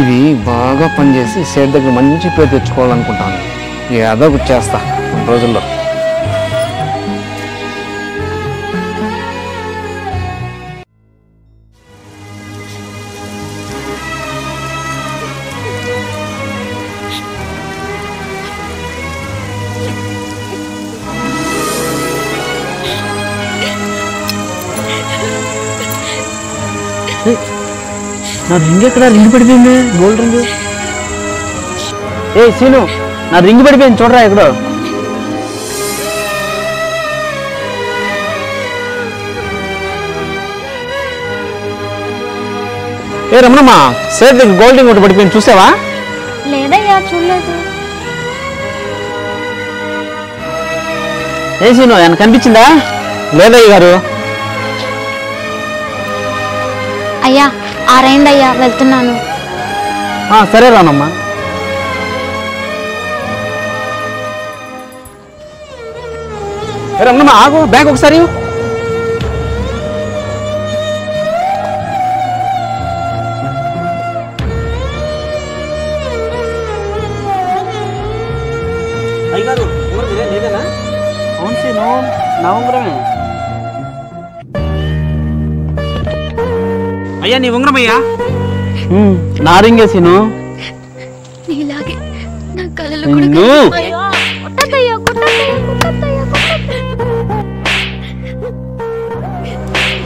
ఇది బాగా పనిచేసి సేట్ దగ్గర మంచి పేరు తెచ్చుకోవాలనుకుంటాను. ఏదో ఒకటి చేస్తా కొన్ని రోజుల్లో. నా రింగ్ ఎక్కడ? రింగ్ పడిపోయింది, గోల్డ్ రింగ్. ఏ సీను, నా రింగ్ పడిపోయింది చూడరా ఎక్కడో. ఏ రమణమ్మ, సేట్ దగ్గర గోల్డ్ రింగ్ ఒకటి పడిపోయింది, చూసావా? లేదయ్యా, చూడలేదు. ఏ సీను, ఆయన కనిపించిందా? లేదయ్య గారు. అయ్యా, ఆరైందయ్యా, వెళ్తున్నాను. సరే రానమ్మా. రమణమ్మ ఆగు, బ్యాగ్ ఒకసారి. అయ్యగారు, లేదేనా? అవును సీను, నా ఉంగరమే. అయ్యా నీ ఉంగరం అయ్యా. నా రింగే సీను. నీలాగే నా కలలు కూడా.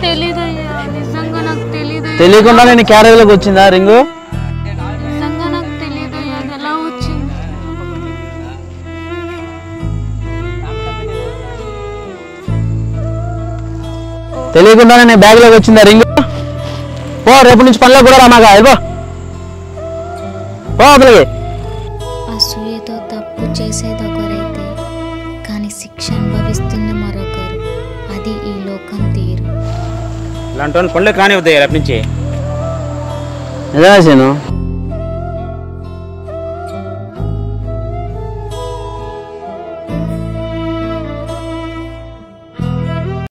తెలీదయ్యా, నిజంగా నాకు తెలీదు. తెలియకుండా నేను క్యారేజ్లోకి వచ్చిందా రింగు? నిజంగా నాకు తెలీదయ్యా, అది ఎలా వచ్చింది? తెలియకుండా నేను బ్యాగ్లోకి వచ్చిందా రింగు? ఓ రేపు నుంచి పనిలో కూడా రామాగా ఇవ్వ. అసూయతో తప్పు చేసేది ఒకరైతే కానీ శిక్ష అనుభవిస్తున్న మరొకరు. అది ఈ లోకం తీరు. ఇలాంటి పనులు కానివ్వద్దు రేపు నుంచి. నిజమే సీను.